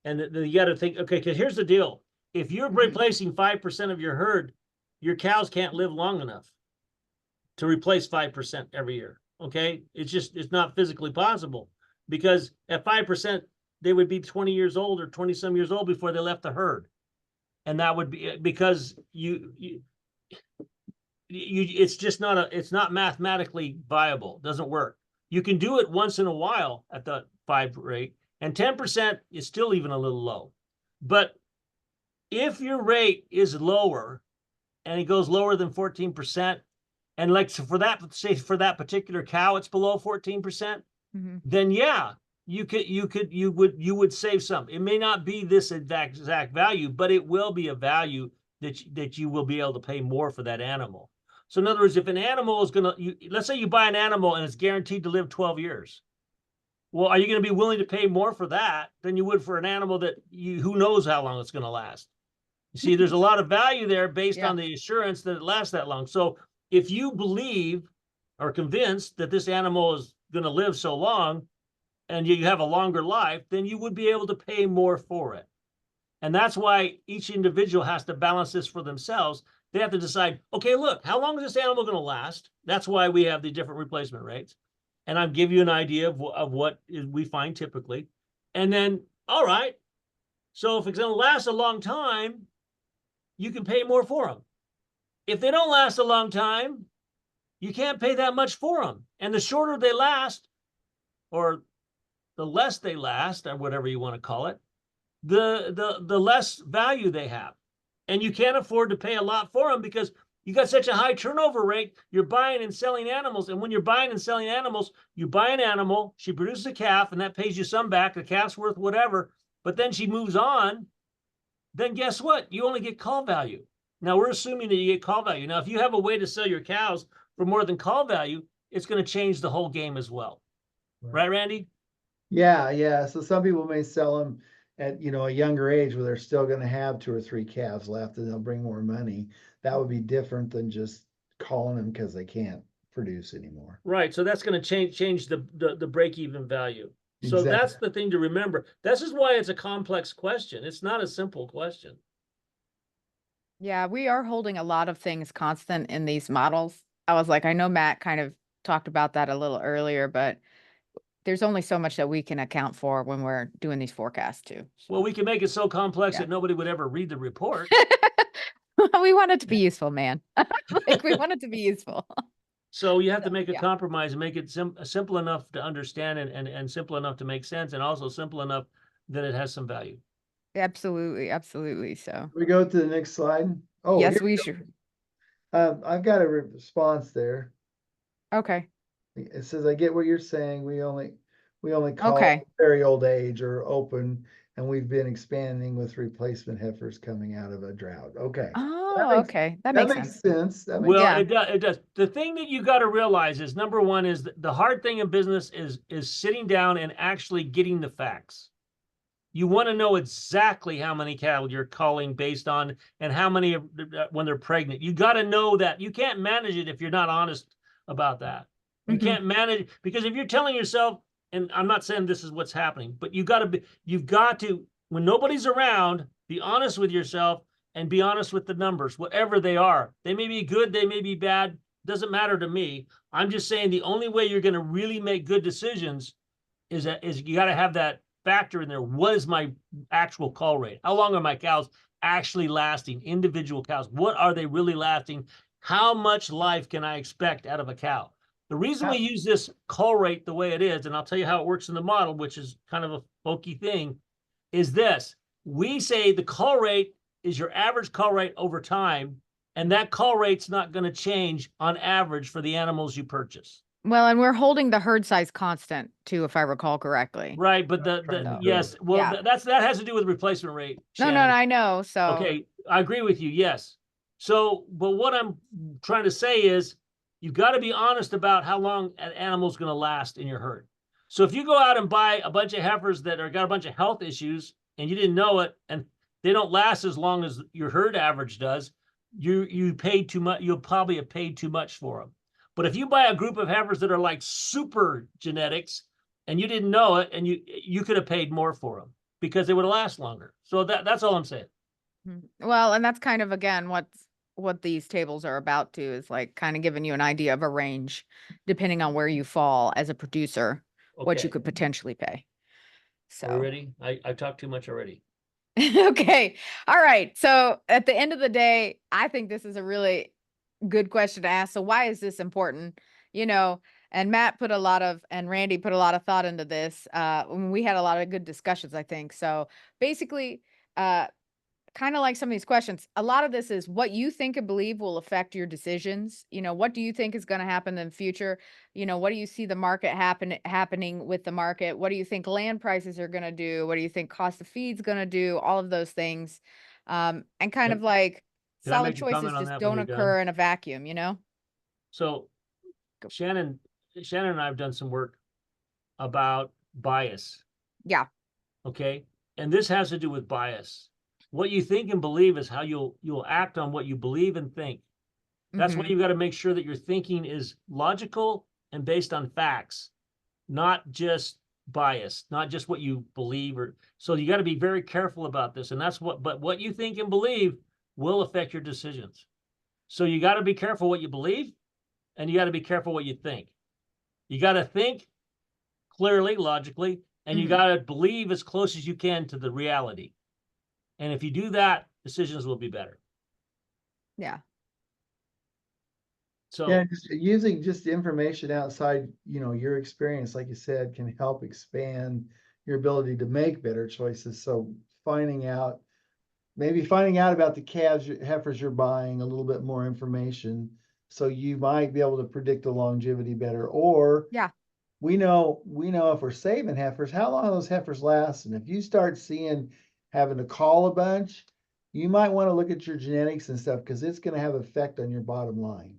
Speaker 4: And you got to think, okay, because here's the deal. If you're replacing 5% of your herd, your cows can't live long enough to replace 5% every year. Okay, it's not physically possible, because at 5%, they would be 20 years old or 20 some years old before they left the herd. And that would be because it's just it's not mathematically viable. It doesn't work. You can do it once in a while at the 5 rate, and 10% is still even a little low. But if your rate is lower and it goes lower than 14%, and like, so for that, say for that particular cow, it's below 14%, then yeah, you would save some. It may not be this exact value, but it will be a value that you will be able to pay more for that animal. So in other words, if an animal is let's say you buy an animal and it's guaranteed to live 12 years. Well, are you going to be willing to pay more for that than you would for an animal that who knows how long it's going to last? You see, there's a lot of value there based on the assurance that it lasts that long. So if you believe or convinced that this animal is going to live so long and you have a longer life, then you would be able to pay more for it. And that's why each individual has to balance this for themselves. They have to decide, okay, look, how long is this animal going to last? That's why we have the different replacement rates. And I'll give you an idea of what we find typically. And then, all right, so if it's going to last a long time, you can pay more for them. If they don't last a long time, you can't pay that much for them. And the shorter they last, or the less they last, or whatever you want to call it, the less value they have. And you can't afford to pay a lot for them because you got such a high turnover rate. You're buying and selling animals. And when you're buying and selling animals, you buy an animal, she produces a calf, and that pays you some back. The calf's worth whatever, but then she moves on. Then guess what? You only get call value. Now we're assuming that you get call value. Now, if you have a way to sell your cows for more than call value, it's going to change the whole game as well. Right, Randy?
Speaker 3: Yeah. So some people may sell them at, a younger age where they're still going to have 2 or 3 calves left and they'll bring more money. That would be different than just calling them because they can't produce anymore.
Speaker 4: Right. So that's going to change the break-even value. So that's the thing to remember. This is why it's a complex question. It's not a simple question.
Speaker 2: Yeah, we are holding a lot of things constant in these models. I was like, I know Matt kind of talked about that a little earlier, but there's only so much that we can account for when we're doing these forecasts too.
Speaker 4: Well, we can make it so complex that nobody would ever read the report.
Speaker 2: We want it to be useful, man. We want it to be useful.
Speaker 4: So you have to make a compromise and make it simple enough to understand and simple enough to make sense, and also simple enough that it has some value.
Speaker 2: Absolutely. So
Speaker 3: we go to the next slide. Oh,
Speaker 2: yes, we should.
Speaker 3: I've got a response there.
Speaker 2: Okay.
Speaker 3: It says, I get what you're saying. We only call very old age or open, and we've been expanding with replacement heifers coming out of a drought. Okay.
Speaker 2: Oh, okay. That makes
Speaker 3: sense.
Speaker 4: It does. The thing that you got to realize is, number one, is the hard thing in business is sitting down and actually getting the facts. You want to know exactly how many cattle you're calling based on, and how many when they're pregnant. You got to know that. You can't manage it if you're not honest about that. You can't manage, because if you're telling yourself, and I'm not saying this is what's happening, but you've got to, when nobody's around, be honest with yourself and be honest with the numbers, whatever they are. They may be good, they may be bad, doesn't matter to me. I'm just saying the only way you're going to really make good decisions is you got to have that factor in there. What is my actual call rate? How long are my cows actually lasting? Individual cows, what are they really lasting? How much life can I expect out of a cow? The reason we use this call rate the way it is, and I'll tell you how it works in the model, which is kind of a hokey thing, is this. We say the call rate is your average call rate over time, and that call rate's not going to change on average for the animals you purchase.
Speaker 2: Well, and we're holding the herd size constant too, if I recall correctly.
Speaker 4: Right, but yes, well, that has to do with replacement rate. Shannon.
Speaker 2: No, I know. So
Speaker 4: okay, I agree with you. Yes. So, but what I'm trying to say is, you've got to be honest about how long an animal's going to last in your herd. So if you go out and buy a bunch of heifers that are got a bunch of health issues and you didn't know it, and they don't last as long as your herd average does, you paid too much. You'll probably have paid too much for them. But if you buy a group of heifers that are like super genetics and you didn't know it, and you could have paid more for them because they would last longer. So that's all I'm saying.
Speaker 2: Well, and that's kind of, again, what these tables are about too, is like kind of giving you an idea of a range depending on where you fall as a producer, what you
Speaker 4: Okay.
Speaker 2: could potentially pay.
Speaker 4: Are we
Speaker 2: So,
Speaker 4: ready? I talked too much already.
Speaker 2: okay. All right. So at the end of the day, I think this is a really good question to ask. So why is this important? You know, and Matt and Randy put a lot of thought into this. We had a lot of good discussions, I think. So basically, kind of like some of these questions, a lot of this is what you think and believe will affect your decisions. You know, what do you think is going to happen in the future? You know, what do you see the market happening with the market? What do you think land prices are going to do? What do you think cost of feed's going to do? All of those things. And kind
Speaker 4: Can-
Speaker 2: of like
Speaker 4: can I
Speaker 2: solid
Speaker 4: make a
Speaker 2: choices
Speaker 4: comment on
Speaker 2: just
Speaker 4: that when
Speaker 2: don't
Speaker 4: you're done?
Speaker 2: occur in a vacuum, you know?
Speaker 4: So
Speaker 2: Go.
Speaker 4: Shannon and I have done some work about bias.
Speaker 2: Yeah.
Speaker 4: Okay. And this has to do with bias. What you think and believe is how you'll act on what you believe and think. That's why
Speaker 2: Mhm.
Speaker 4: you've got to make sure that your thinking is logical and based on facts, not just bias, not just what you believe. Or so you got to be very careful about this. And but what you think and believe will affect your decisions. So you got to be careful what you believe, and you got to be careful what you think. You got to think clearly, logically, and you
Speaker 2: Mhm.
Speaker 4: got to believe as close as you can to the reality. And if you do that, decisions will be better.
Speaker 2: Yeah.
Speaker 4: So
Speaker 3: Yeah, just using just information outside, your experience, like you said, can help expand your ability to make better choices. So maybe finding out about the heifers you're buying, a little bit more information, so you might be able to predict the longevity better. Or
Speaker 2: Yeah.
Speaker 3: we know if we're saving heifers, how long those heifers last. And if you start having to call a bunch, you might want to look at your genetics and stuff, because it's going to have effect on your bottom line.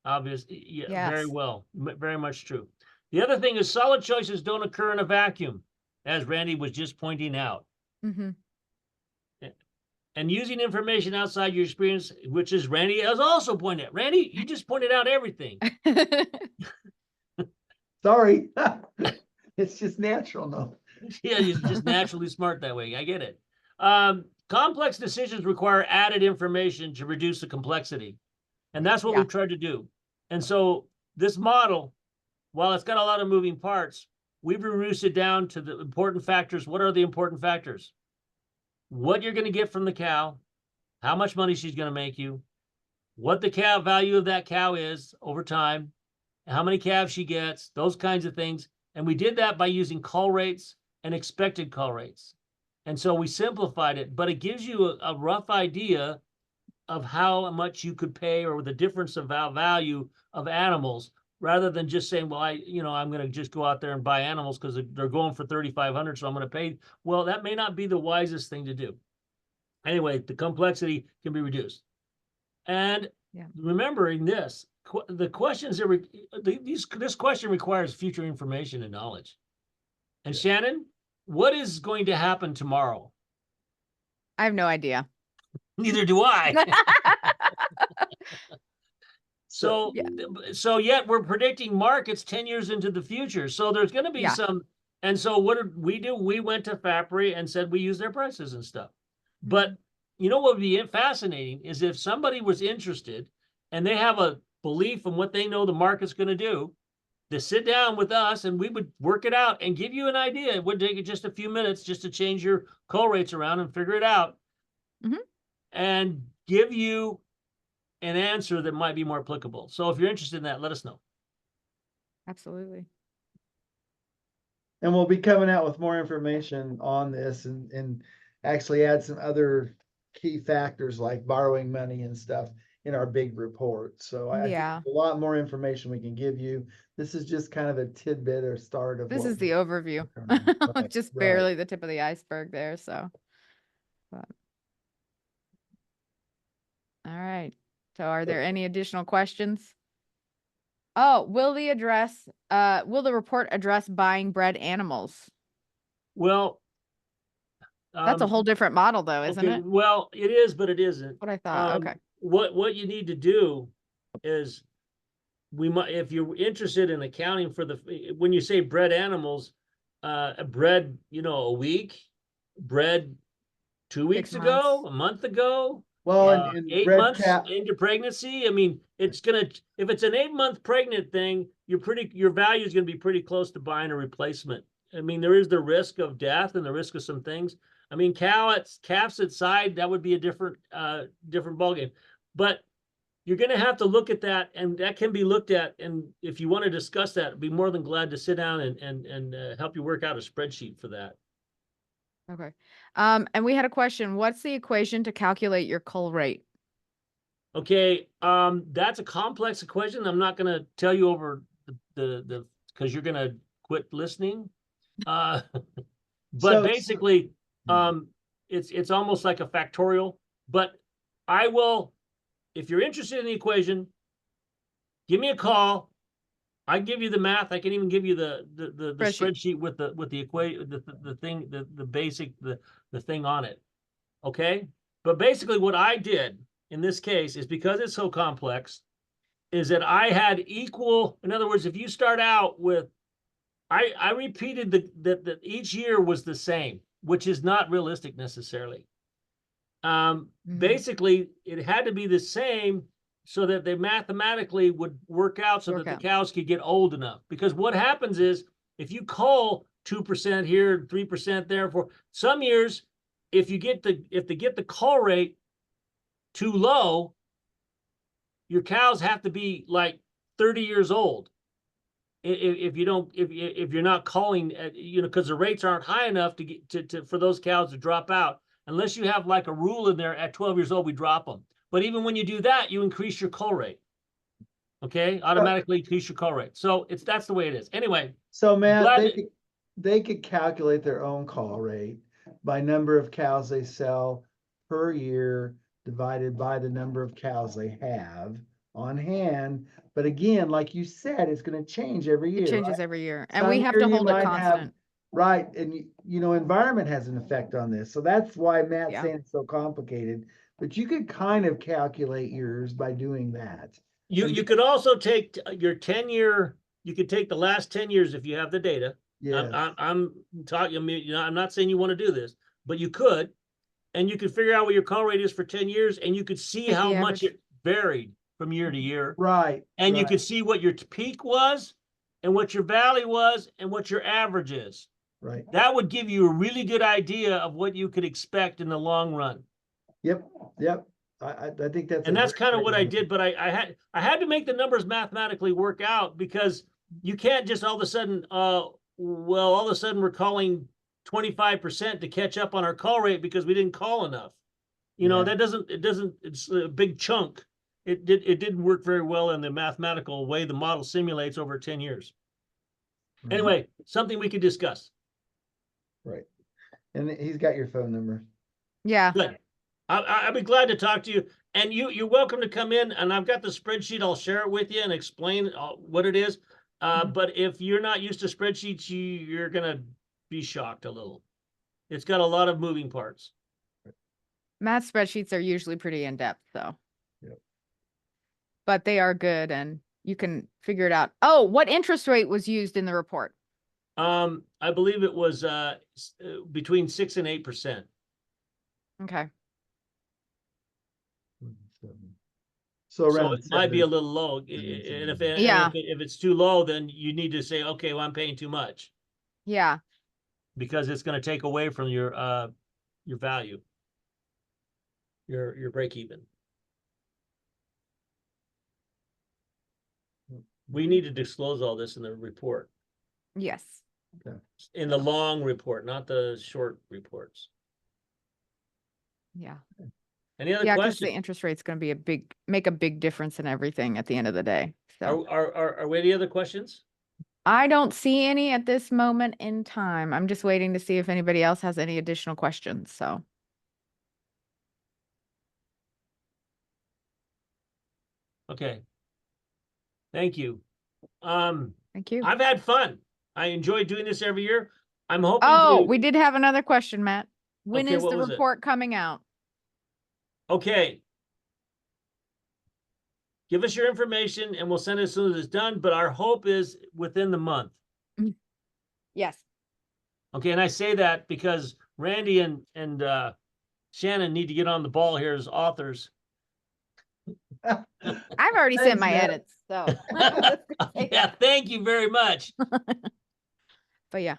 Speaker 4: obviously, yeah, very
Speaker 2: Yes.
Speaker 4: well, very much true. The other thing is solid choices don't occur in a vacuum, as Randy was just pointing out.
Speaker 2: Mm-hmm.
Speaker 4: And using information outside your experience, which is Randy has also pointed out. Randy, you just pointed out everything.
Speaker 3: Sorry. It's just natural, no.
Speaker 4: Yeah, you're just naturally smart that way. I get it. Complex decisions require added information to reduce the complexity. And that's what
Speaker 2: Yeah.
Speaker 4: we've tried to do. And so this model, while it's got a lot of moving parts, we've reduced it down to the important factors. What are the important factors? What you're going to get from the cow, how much money she's going to make you, what the cow value of that cow is over time, how many calves she gets, those kinds of things. And we did that by using call rates and expected call rates. And so we simplified it, but it gives you a rough idea of how much you could pay, or the difference of value of animals, rather than just saying, well, I'm going to just go out there and buy animals because they're going for 3,500, so I'm going to pay. Well, that may not be the wisest thing to do. Anyway, the complexity can be reduced. And remembering this, the questions this question requires future information and knowledge. And Shannon, what is going to happen tomorrow?
Speaker 2: I have no idea.
Speaker 4: Neither do I. So yet we're predicting markets 10 years into the future. So there's going to be some. And so what did we do? We went to Fapri and said we use their prices and stuff. But you know what would be fascinating is if somebody was interested and they have a belief in what they know the market's going to do, to sit down with us and we would work it out and give you an idea. It would take you just a few minutes just to change your call rates around and figure it out, and give you an answer that might be more applicable. So if you're interested in that, let us know.
Speaker 2: Absolutely.
Speaker 3: And we'll be coming out with more information on this, and actually add some other key factors like borrowing money and stuff in our big report. So I think there's a lot more information we can give you. This is just kind of a tidbit or start of
Speaker 2: this is the overview. Just barely the tip of the iceberg there. So, all right. So are there any additional questions? Oh, will the report address buying bred animals?
Speaker 4: Well,
Speaker 2: That's a whole different model though, isn't
Speaker 4: okay,
Speaker 2: it?
Speaker 4: well, it is, but it isn't.
Speaker 2: What I thought, okay.
Speaker 4: What you need to do is if you're interested in accounting for when you say bred animals, bred, a week, bred 2 weeks
Speaker 2: 6
Speaker 4: ago,
Speaker 2: months.
Speaker 4: a month ago,
Speaker 3: Well,
Speaker 2: Yeah.
Speaker 3: and
Speaker 4: 8
Speaker 3: bred
Speaker 4: months
Speaker 3: cat,
Speaker 4: into pregnancy. I mean, if it's an 8-month pregnant thing, your value is going to be pretty close to buying a replacement. I mean, there is the risk of death and the risk of some things. I mean, calves at side, that would be a different ballgame. But you're going to have to look at that, and that can be looked at. And if you want to discuss that, I'd be more than glad to sit down and help you work out a spreadsheet for that.
Speaker 2: Okay. And we had a question. What's the equation to calculate your cull rate?
Speaker 4: Okay, that's a complex equation. I'm not going to tell you over the because you're going to quit listening. But
Speaker 3: So-
Speaker 4: basically, it's almost like a factorial. But I will, if you're interested in the equation, give me a call. I give you the math. I can even give you the spreadsheet with the equation, the thing, the basic, the thing on it. Okay. But basically what I did in this case is, because it's so complex, is that I had equal, in other words, if you start out with, I repeated that each year was the same, which is not realistic necessarily. Basically it had to be the same so that they mathematically would work out so that the cows could get old enough. Because what happens is, if you cull 2% here, 3% there, for some years, if they get the cull rate too low, your cows have to be like 30 years old. If you're not culling, because the rates aren't high enough to get for those cows to drop out, unless you have like a rule in there at 12 years old, we drop them. But even when you do that, you increase your cull rate. Okay, automatically increase your cull rate. So that's the way it is. Anyway.
Speaker 3: So Matt, they could calculate their own call rate by number of cows they sell per year divided by the number of cows they have on hand. But again, like you said, it's going to change every year.
Speaker 2: It changes
Speaker 3: right?
Speaker 2: every year, and
Speaker 3: Some
Speaker 2: we have
Speaker 3: year
Speaker 2: to
Speaker 3: you
Speaker 2: hold it
Speaker 3: might
Speaker 2: constant.
Speaker 3: Right. And environment has an effect on this. So that's why Matt's
Speaker 2: Yeah.
Speaker 3: saying it's so complicated. But you could kind of calculate yours by doing that.
Speaker 4: You could also take your 10-year, you could take the last 10 years if you have the data.
Speaker 3: Yes.
Speaker 4: I'm talking, I'm not saying you want to do this, but you could, and you could figure out what your call rate is for 10 years, and you could see
Speaker 2: Take
Speaker 4: how
Speaker 2: the
Speaker 4: much
Speaker 2: average.
Speaker 4: it varied from year to year.
Speaker 3: Right.
Speaker 4: And you
Speaker 3: right.
Speaker 4: could see what your peak was and what your valley was and what your average is.
Speaker 3: Right.
Speaker 4: That would give you a really good idea of what you could expect in the long run.
Speaker 3: Yep. I think that's
Speaker 4: And that's kind of
Speaker 3: great
Speaker 4: what I
Speaker 3: idea.
Speaker 4: did, but I had to make the numbers mathematically work out, because you can't just all of a sudden, all of a sudden we're calling 25% to catch up on our call rate because we didn't call enough. It's a big chunk. It didn't work very well in the mathematical way the model simulates over 10 years.
Speaker 3: Mhm.
Speaker 4: Anyway, something we could discuss.
Speaker 3: Right. And he's got your phone number.
Speaker 2: Yeah.
Speaker 4: Good. I'll be glad to talk to you. And you're welcome to come in, and I've got the spreadsheet. I'll share it with you and explain what it is. But if you're not used to spreadsheets, you're going to be shocked a little. It's got a lot of moving parts.
Speaker 2: Math spreadsheets are usually pretty in-depth, though.
Speaker 3: Yep.
Speaker 2: But they are good, and you can figure it out. Oh, what interest rate was used in the report?
Speaker 4: I believe it was between 6 and 8%.
Speaker 2: Okay.
Speaker 3: So
Speaker 4: So
Speaker 3: around
Speaker 4: it might be a
Speaker 3: 7.
Speaker 4: little low. And if it's too low, then you need to say, okay, well, I'm paying too much,
Speaker 2: Yeah.
Speaker 4: because it's going to take away from your value, your break even. We need to disclose all this in the report,
Speaker 2: Yes.
Speaker 4: in the long report, not the short reports.
Speaker 2: Yeah.
Speaker 4: Any other
Speaker 2: Yeah, because
Speaker 4: questions?
Speaker 2: the interest rate's going to be make a big difference in everything at the end of the day. So
Speaker 4: Are we any other questions?
Speaker 2: I don't see any at this moment in time. I'm just waiting to see if anybody else has any additional questions. So.
Speaker 4: Okay. Thank you.
Speaker 2: Thank you.
Speaker 4: I've had fun. I enjoy doing this every year. I'm hoping
Speaker 2: Oh,
Speaker 4: to.
Speaker 2: we did have another question, Matt. When
Speaker 4: Okay,
Speaker 2: is
Speaker 4: what
Speaker 2: the
Speaker 4: was it?
Speaker 2: report coming out?
Speaker 4: Okay. Give us your information and we'll send it as soon as it's done. But our hope is within the month.
Speaker 2: Yes.
Speaker 4: Okay, and I say that because Randy and Shannon need to get on the ball here as authors.
Speaker 2: I've already sent
Speaker 3: Thanks,
Speaker 2: my
Speaker 3: Matt.
Speaker 2: edits, so.
Speaker 4: Yeah, thank you very much.
Speaker 2: But yeah.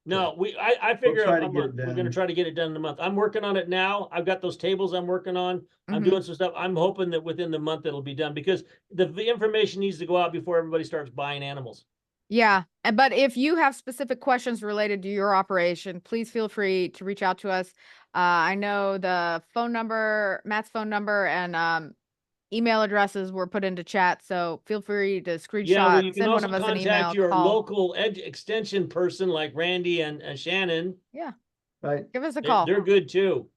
Speaker 4: No, I figure
Speaker 3: try
Speaker 4: a
Speaker 3: to get it
Speaker 4: month. We're gonna
Speaker 3: done.
Speaker 4: try to get it done in a month. I'm working on it now. I've got those tables I'm working on. I'm
Speaker 2: Mhm.
Speaker 4: doing some stuff. I'm hoping that within the month it'll be done because the information needs to go out before everybody starts buying animals.
Speaker 2: Yeah, but if you have specific questions related to your operation, please feel free to reach out to us. I know the phone number, Matt's phone number, and email addresses were put into chat, so feel free to
Speaker 4: Yeah, well,
Speaker 2: screenshot,
Speaker 4: you can
Speaker 2: send one
Speaker 4: also
Speaker 2: of us an
Speaker 4: contact
Speaker 2: email,
Speaker 4: your
Speaker 2: call.
Speaker 4: local extension person like Randy and Shannon.
Speaker 2: Yeah,
Speaker 3: Right.
Speaker 2: give us a
Speaker 4: They're,
Speaker 2: call.
Speaker 4: they're good too.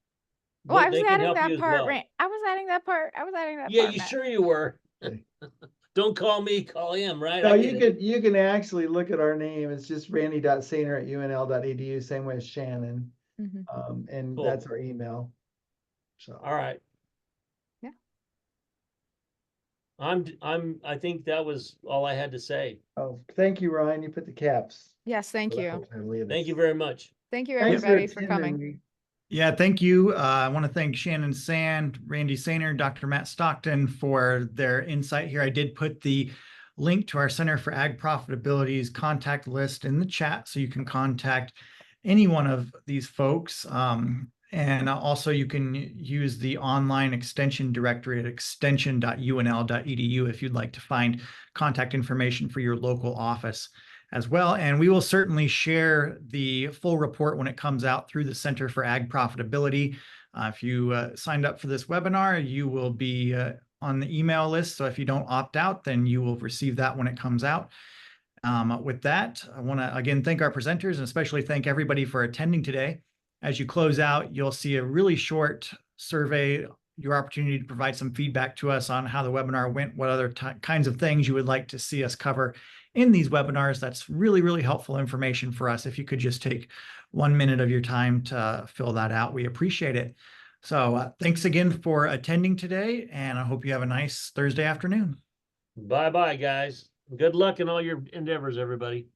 Speaker 2: Oh, I was
Speaker 4: They can
Speaker 2: adding
Speaker 4: help you
Speaker 2: that
Speaker 4: as
Speaker 2: part,
Speaker 4: well.
Speaker 2: I was adding that part. I was adding that
Speaker 4: Yeah,
Speaker 2: part,
Speaker 4: you
Speaker 2: Matt.
Speaker 4: sure you were.
Speaker 3: Okay.
Speaker 4: Don't call me, call him, right?
Speaker 3: No,
Speaker 4: I
Speaker 3: you
Speaker 4: get it.
Speaker 3: you can actually look at our name. It's just randy.sainer@unl.edu, same way as Shannon.
Speaker 2: Mhm.
Speaker 3: And
Speaker 4: Cool.
Speaker 3: that's our email. So
Speaker 4: All right.
Speaker 2: Yeah.
Speaker 4: I think that was all I had to say.
Speaker 3: thank you, Ryan. You put the caps.
Speaker 2: Yes, thank
Speaker 3: So
Speaker 2: you.
Speaker 3: that was my
Speaker 4: Thank you
Speaker 3: latest.
Speaker 4: very much.
Speaker 2: Thank you,
Speaker 3: Thanks
Speaker 2: everybody, for coming.
Speaker 3: attending.
Speaker 1: Yeah, thank you. I want to thank Shannon Sand, Randy Sainer, Dr. Matt Stockton for their insight here. I did put the link to our Center for Ag Profitability's contact list in the chat, so you can contact any one of these folks. And also you can use the online extension directory at extension.unl.edu if you'd like to find contact information for your local office as well. And we will certainly share the full report when it comes out through the Center for Ag Profitability. If you signed up for this webinar, you will be on the email list. So if you don't opt out, then you will receive that when it comes out. With that, I want to again thank our presenters and especially thank everybody for attending today. As you close out, you'll see a really short survey, your opportunity to provide some feedback to us on how the webinar went, what other kinds of things you would like to see us cover in these webinars. That's really, really helpful information for us. If you could just take 1 minute of your time to fill that out, we appreciate it. So thanks again for attending today, and I hope you have a nice Thursday afternoon.
Speaker 4: Bye-bye, guys. Good luck in all your endeavors, everybody.